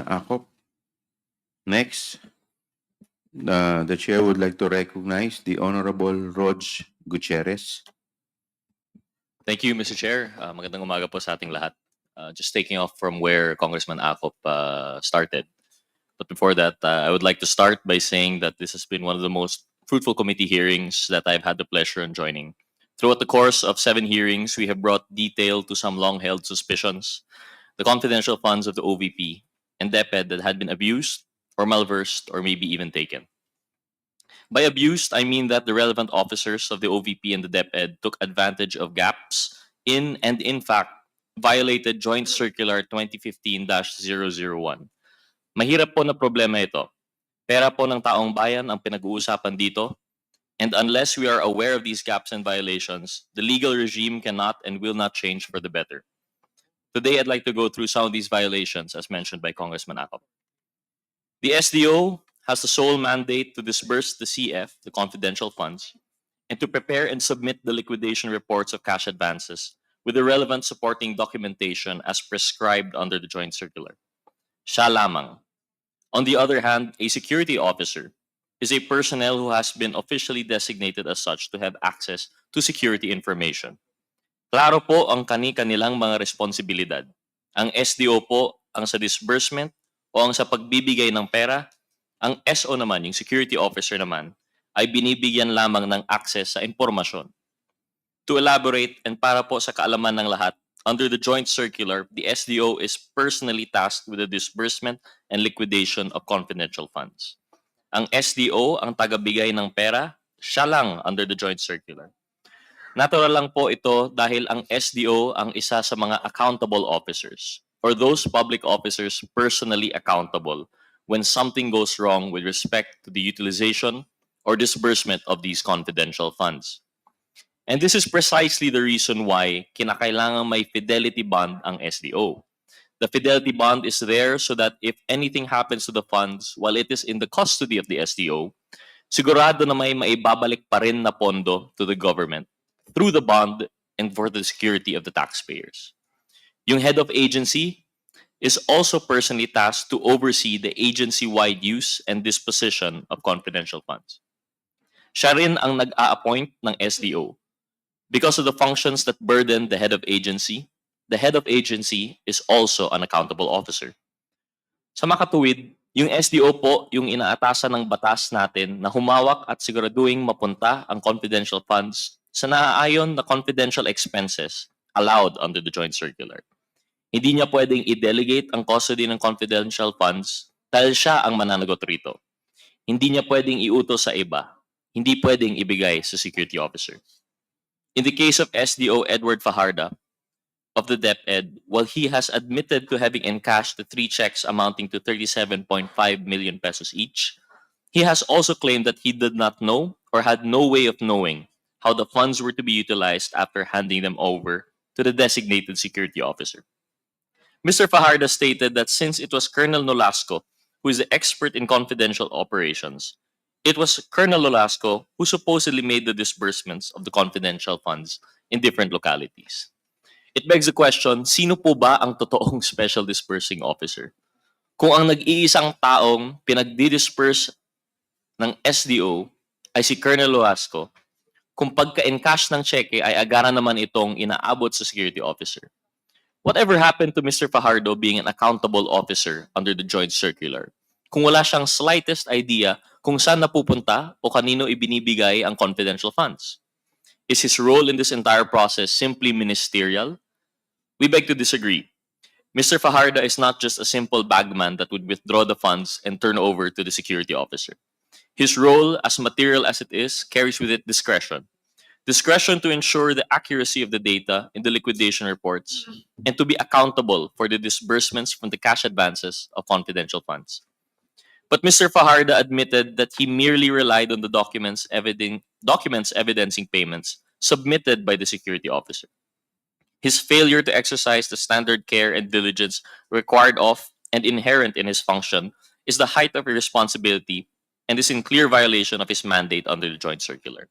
Akop. Next, the chair would like to recognize the Honorable Rog Gutierrez. Thank you, Mr. Chair. Magandang umaga po sa ating lahat. Just taking off from where Congressman Akop started. But before that, I would like to start by saying that this has been one of the most fruitful committee hearings that I've had the pleasure in joining. Throughout the course of 7 hearings, we have brought detail to some long-held suspicions, the confidential funds of the OVP and DepEd that had been abused or malversed or maybe even taken. By abused, I mean that the relevant officers of the OVP and the DepEd took advantage of gaps in and in fact violated Joint Circular 2015-001. Mahirap po na problema ito. Pera po ng taong bayan ang pinag-uusapan dito, and unless we are aware of these gaps and violations, the legal regime cannot and will not change for the better. Today, I'd like to go through some of these violations as mentioned by Congressman Akop. The SDO has the sole mandate to disburse the CF, the confidential funds, and to prepare and submit the liquidation reports of cash advances with the relevant supporting documentation as prescribed under the joint circular. Siya lamang. On the other hand, a security officer is a personnel who has been officially designated as such to have access to security information. Klaro po ang kani-kanilang mga responsibilidad. Ang SDO po ang sa disbursement o ang sa pagbibigay ng pera. Ang SO naman, yung security officer naman, ay binibigyan lamang ng access sa impormasyon. To elaborate and para po sa kaalaman ng lahat, under the joint circular, the SDO is personally tasked with the disbursement and liquidation of confidential funds. Ang SDO ang tagabigay ng pera, siya lang under the joint circular. Natural lang po ito dahil ang SDO ang isa sa mga accountable officers or those public officers personally accountable when something goes wrong with respect to the utilization or disbursement of these confidential funds. And this is precisely the reason why kinakailangan may fidelity bond ang SDO. The fidelity bond is there so that if anything happens to the funds while it is in the custody of the SDO, sigurado na may maibabalik pa rin na pondo to the government through the bond and for the security of the taxpayers. Yung head of agency is also personally tasked to oversee the agency-wide use and disposition of confidential funds. Siya rin ang nag-a-appoint ng SDO. Because of the functions that burden the head of agency is also an accountable officer. Sa makatuwid, yung SDO po yung inaatasan ng batas natin na humawak at siguraduhin mapunta ang confidential funds sa naaayon na confidential expenses allowed under the joint circular. Hindi niya pwedeng i-delegate ang custody ng confidential funds dahil siya ang mananagot rito. Hindi niya pwedeng iutos sa iba. Hindi pwedeng ibigay sa security officer. In the case of SDO Edward Fajarda of the DepEd, while he has admitted to having encashed the 3 checks amounting to 37.5 million pesos each, he has also claimed that he did not know or had no way of knowing how the funds were to be utilized after handing them over to the designated security officer. Mr. Fajardo stated that since it was Colonel Nolasco who is the expert in confidential operations, it was Colonel Nolasco who supposedly made the disbursements of the confidential funds in different localities. It begs the question, sino po ba ang totoong special disbursing officer? Kung ang nag-iisang taong pinagdi-disperse ng SDO ay si Colonel Nolasco, kung pagka-encash ng cheque ay agara naman itong inaabot sa security officer. Whatever happened to Mr. Fajardo being an accountable officer under the joint circular? Kung wala siyang slightest idea kung saan napupunta o kanino ibinibigay ang confidential funds? Is his role in this entire process simply ministerial? We beg to disagree. Mr. Fajardo is not just a simple bagman that would withdraw the funds and turn over to the security officer. His role, as material as it is, carries with it discretion. Discretion to ensure the accuracy of the data in the liquidation reports and to be accountable for the disbursements from the cash advances of confidential funds. But Mr. Fajardo admitted that he merely relied on the documents evidencing payments submitted by the security officer. His failure to exercise the standard care and diligence required of and inherent in his function is the height of irresponsibility and is in clear violation of his mandate under the joint circular.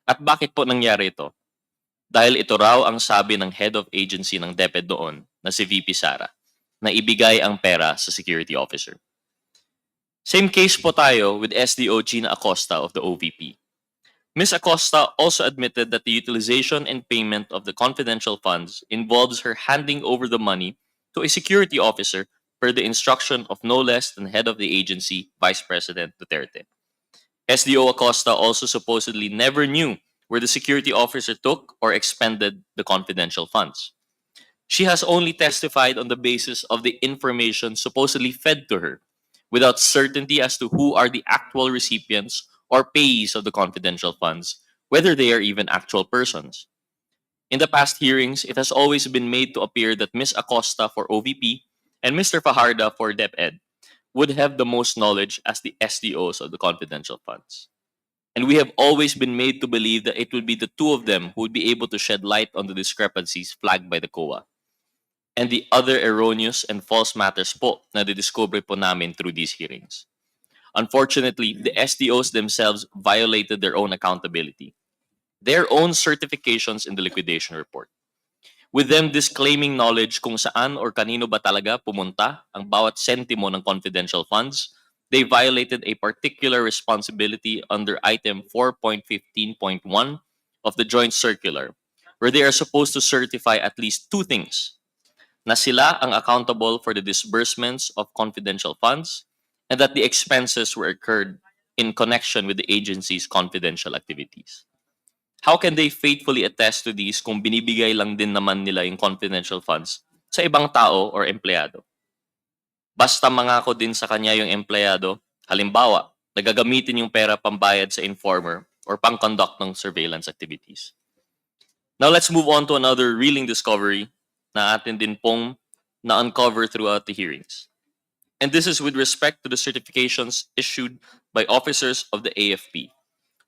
At bakit po nangyari ito? Dahil ito raw ang sabi ng head of agency ng DepEd doon na si VP Sara, na ibigay ang pera sa security officer. Same case po tayo with SDO Gina Acosta of the OVP. Ms. Acosta also admitted that the utilization and payment of the confidential funds involves her handing over the money to a security officer per the instruction of no less than head of the agency, Vice President Duterte. SDO Acosta also supposedly never knew where the security officer took or expended the confidential funds. She has only testified on the basis of the information supposedly fed to her, without certainty as to who are the actual recipients or payees of the confidential funds, whether they are even actual persons. In the past hearings, it has always been made to appear that Ms. Acosta for OVP and Mr. Fajarda for DepEd would have the most knowledge as the SDOs of the confidential funds. And we have always been made to believe that it would be the two of them who would be able to shed light on the discrepancies flagged by the COA and the other erroneous and false matters po na didiscover po namin through these hearings. Unfortunately, the SDOs themselves violated their own accountability, their own certifications in the liquidation report, with them disclaiming knowledge kung saan or kanino ba talaga pumunta ang bawat sentimo ng confidential funds. They violated a particular responsibility under item 4.15.1 of the joint circular, where they are supposed to certify at least two things: na sila ang accountable for the disbursements of confidential funds and that the expenses were incurred in connection with the agency's confidential activities. How can they faithfully attest to these kung binibigay lang din naman nila yung confidential funds sa ibang tao or empleyado? Basta mangako din sa kanya yung empleyado, halimbawa, nagagamitin yung pera pambayad sa informer or pang-conduct ng surveillance activities. Now let's move on to another reeling discovery na atin din pong na-uncover throughout the hearings. And this is with respect to the certifications issued by officers of the AFP,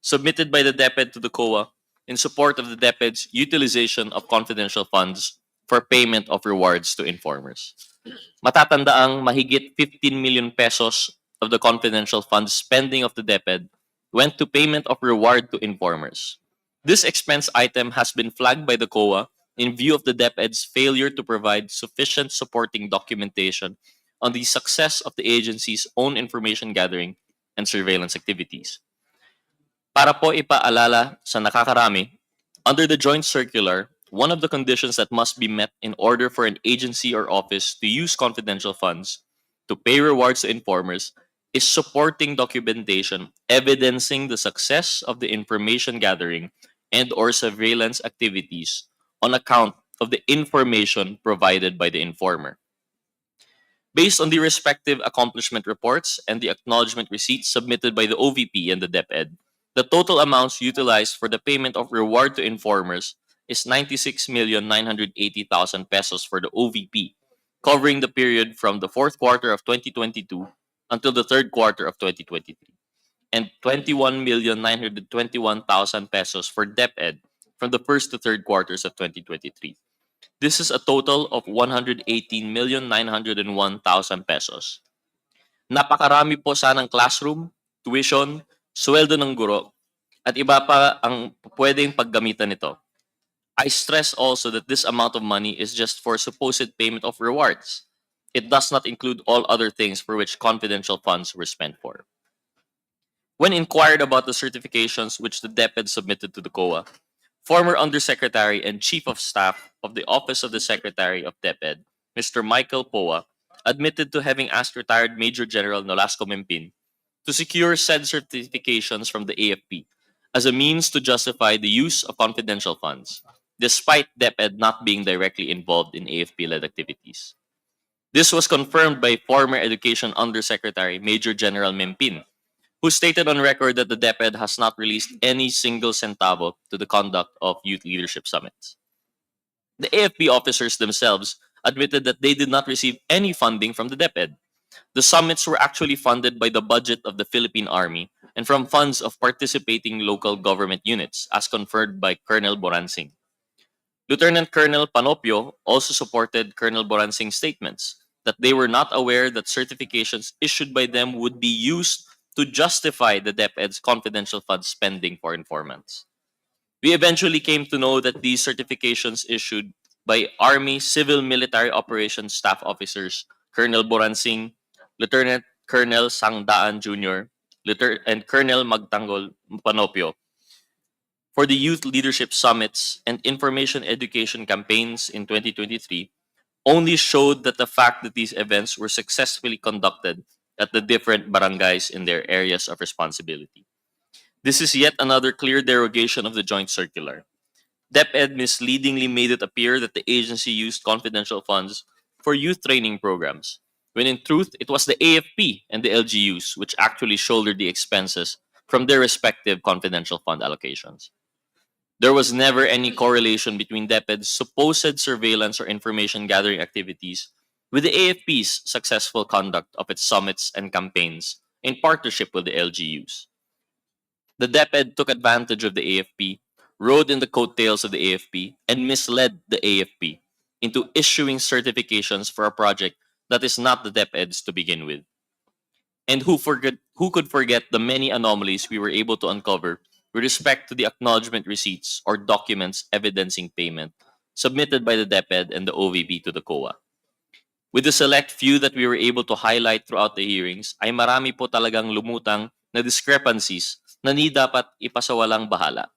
submitted by the DepEd to the COA in support of the DepEd's utilization of confidential funds for payment of rewards to informers. Matatandaang mahigit 15 million pesos of the confidential funds spending of the DepEd went to payment of reward to informers. This expense item has been flagged by the COA in view of the DepEd's failure to provide sufficient supporting documentation on the success of the agency's own information gathering and surveillance activities. Para po ipaalala sa nakakarami, under the joint circular, one of the conditions that must be met in order for an agency or office to use confidential funds to pay rewards to informers is supporting documentation evidencing the success of the information gathering and or surveillance activities on account of the information provided by the informer. Based on the respective accomplishment reports and the acknowledgement receipts submitted by the OVP and the DepEd, the total amounts utilized for the payment of reward to informers is 96,980,000 pesos for the OVP, covering the period from the fourth quarter of 2022 until the third quarter of 2023, and 21,921,000 pesos for DepEd from the first to third quarters of 2023. This is a total of 118,901,000 pesos. Napakarami po sanang classroom, tuition, sweldo ng guro, at iba pa ang pwedeng paggamitan nito. I stress also that this amount of money is just for supposed payment of rewards. It does not include all other things for which confidential funds were spent for. When inquired about the certifications which the DepEd submitted to the COA, former Undersecretary and Chief of Staff of the Office of the Secretary of DepEd, Mr. Michael Poa, admitted to having asked retired Major General Nolasco Mempin to secure said certifications from the AFP as a means to justify the use of confidential funds, despite DepEd not being directly involved in AFP-led activities. This was confirmed by former Education Undersecretary Major General Mempin, who stated on record that the DepEd has not released any single centavo to the conduct of youth leadership summits. The AFP officers themselves admitted that they did not receive any funding from the DepEd. The summits were actually funded by the budget of the Philippine Army and from funds of participating local government units, as confirmed by Colonel Boransing. Lieutenant Colonel Panopio also supported Colonel Boransing's statements that they were not aware that certifications issued by them would be used to justify the DepEd's confidential fund spending for informants. We eventually came to know that these certifications issued by Army Civil Military Operations Staff Officers Colonel Boransing, Lieutenant Colonel Sangdaan Jr., and Colonel Magtanggol Panopio for the Youth Leadership Summits and Information Education campaigns in 2023 only showed that the fact that these events were successfully conducted at the different barangays in their areas of responsibility. This is yet another clear derogation of the joint circular. DepEd misleadingly made it appear that the agency used confidential funds for youth training programs, when in truth it was the AFP and the LGUs which actually shouldered the expenses from their respective confidential fund allocations. There was never any correlation between DepEd's supposed surveillance or information gathering activities with the AFP's successful conduct of its summits and campaigns in partnership with the LGUs. The DepEd took advantage of the AFP, rode in the coattails of the AFP, and misled the AFP into issuing certifications for a project that is not the DepEd's to begin with. And who could forget the many anomalies we were able to uncover with respect to the acknowledgement receipts or documents evidencing payment submitted by the DepEd and the OVP to the COA. With the select few that we were able to highlight throughout the hearings, ay marami po talagang lumutang na discrepancies na ni dapat ipasawalang bahala.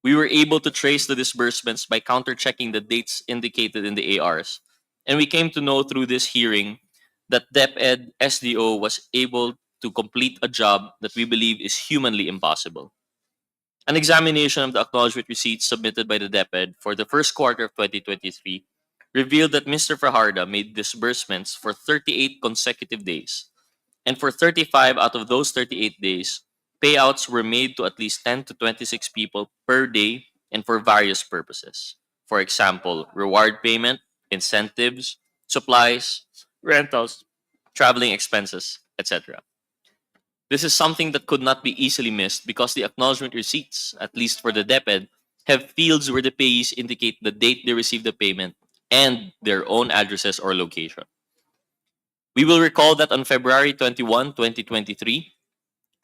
We were able to trace the disbursements by counter-checking the dates indicated in the ARs, and we came to know through this hearing that DepEd SDO was able to complete a job that we believe is humanly impossible. An examination of the acknowledgement receipts submitted by the DepEd for the first quarter of 2023 revealed that Mr. Fajarda made disbursements for 38 consecutive days. And for 35 out of those 38 days, payouts were made to at least 10 to 26 people per day and for various purposes. For example, reward payment, incentives, supplies, rentals, traveling expenses, etc. This is something that could not be easily missed because the acknowledgement receipts, at least for the DepEd, have fields where the payees indicate the date they received the payment and their own addresses or location. We will recall that on February 21, 2023,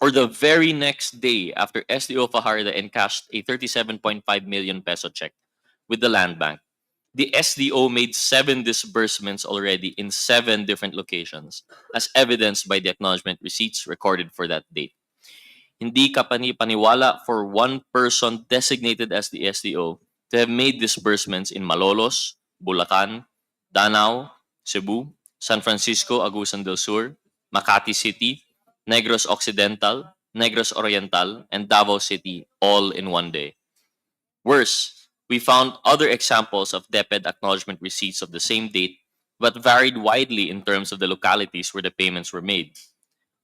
or the very next day after SDO Fajarda encashed a 37.5 million peso check with the Land Bank, the SDO made 7 disbursements already in 7 different locations, as evidenced by the acknowledgement receipts recorded for that date. Hindi ka paniwala for one person designated as the SDO to have made disbursements in Malolos, Bulacan, Danao, Cebu, San Francisco, Agusan del Sur, Makati City, Negros Occidental, Negros Oriental, and Davao City all in one day. Worse, we found other examples of DepEd acknowledgement receipts of the same date but varied widely in terms of the localities where the payments were made.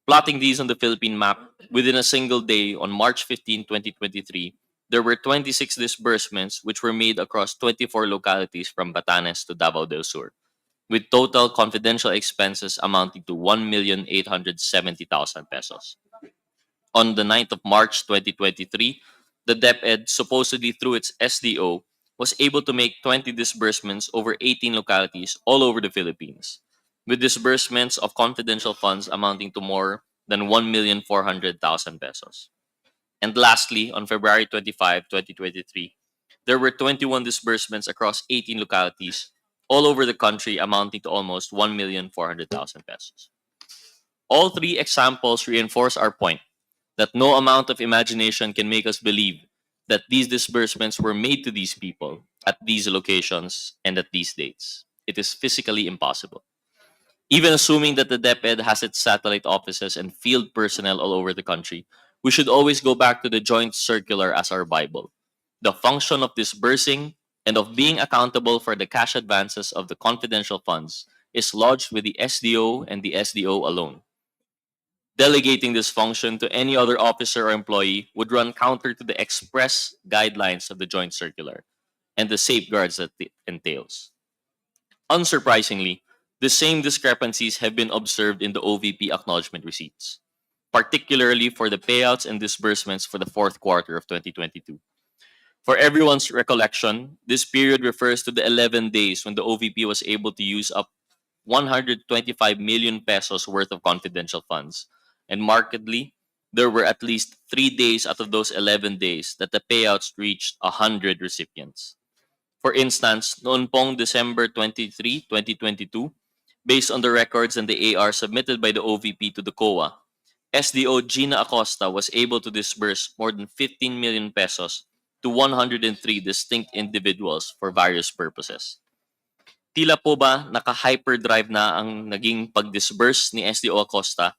Plotting these on the Philippine map, within a single day on March 15, 2023, there were 26 disbursements which were made across 24 localities from Batanes to Davao del Sur, with total confidential expenses amounting to 1,870,000 pesos. On the 9th of March 2023, the DepEd, supposedly through its SDO, was able to make 20 disbursements over 18 localities all over the Philippines, with disbursements of confidential funds amounting to more than 1,400,000 pesos. And lastly, on February 25, 2023, there were 21 disbursements across 18 localities all over the country amounting to almost 1,400,000 pesos. All 3 examples reinforce our point that no amount of imagination can make us believe that these disbursements were made to these people at these locations and at these dates. It is physically impossible. Even assuming that the DepEd has its satellite offices and field personnel all over the country, we should always go back to the joint circular as our Bible. The function of disbursing and of being accountable for the cash advances of the confidential funds is lodged with the SDO and the SDO alone. Delegating this function to any other officer or employee would run counter to the express guidelines of the joint circular and the safeguards that it entails. Unsurprisingly, the same discrepancies have been observed in the OVP acknowledgement receipts, particularly for the payouts and disbursements for the fourth quarter of 2022. For everyone's recollection, this period refers to the 11 days when the OVP was able to use up 125 million pesos worth of confidential funds. And markedly, there were at least 3 days out of those 11 days that the payouts reached 100 recipients. For instance, noon pong December 23, 2022, based on the records and the AR submitted by the OVP to the COA, SDO Gina Acosta was able to disburse more than 15 million pesos to 103 distinct individuals for various purposes. Tila po ba naka-hyperdrive na ang naging pag-disburse ni SDO Acosta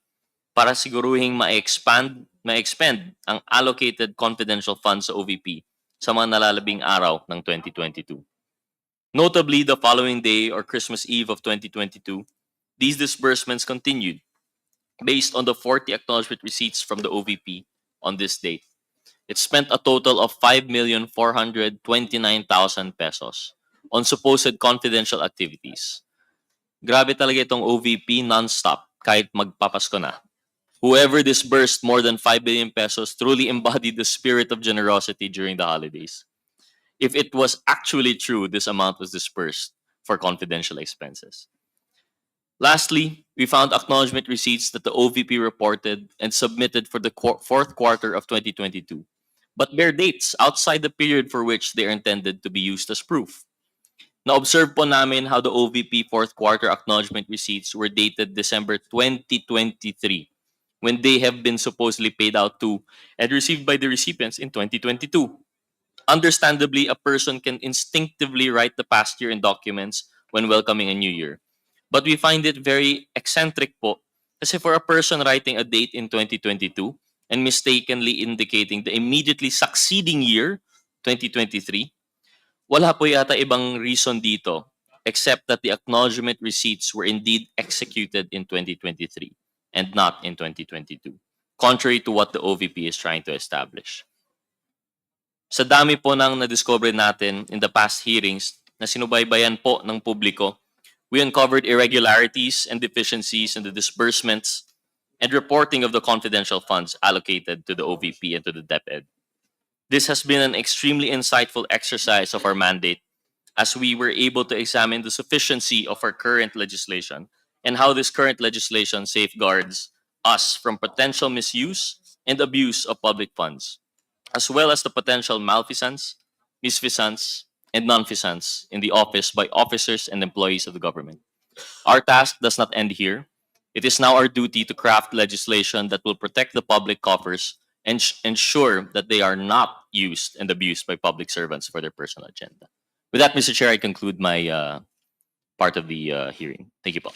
para siguruhing ma-expend ang allocated confidential funds sa OVP sa mga nalalabing araw ng 2022. Notably, the following day or Christmas Eve of 2022, these disbursements continued based on the 40 acknowledgement receipts from the OVP on this date. It spent a total of 5,429,000 pesos on supposed confidential activities. Grabe talaga itong OVP non-stop kahit magpapasko na. Whoever disbursed more than 5 billion pesos truly embodied the spirit of generosity during the holidays. If it was actually true, this amount was dispersed for confidential expenses. Lastly, we found acknowledgement receipts that the OVP reported and submitted for the fourth quarter of 2022, but bear dates outside the period for which they are intended to be used as proof. Na-observe po namin how the OVP fourth quarter acknowledgement receipts were dated December 2023, when they have been supposedly paid out to and received by the recipients in 2022. Understandably, a person can instinctively write the past year in documents when welcoming a new year. But we find it very eccentric po kasi for a person writing a date in 2022 and mistakenly indicating the immediately succeeding year, 2023, wala po yata ibang reason dito except that the acknowledgement receipts were indeed executed in 2023 and not in 2022, contrary to what the OVP is trying to establish. Sa dami po ng nadiscover natin in the past hearings na sinubaybayan po ng publiko, we uncovered irregularities and deficiencies in the disbursements and reporting of the confidential funds allocated to the OVP and to the DepEd. This has been an extremely insightful exercise of our mandate as we were able to examine the sufficiency of our current legislation and how this current legislation safeguards us from potential misuse and abuse of public funds, as well as the potential malfeasance, misfeasance, and nonfeasance in the office by officers and employees of the government. Our task does not end here. It is now our duty to craft legislation that will protect the public coffers and ensure that they are not used and abused by public servants for their personal agenda. With that, Mr. Chair, I conclude my part of the hearing. Thank you, Paul.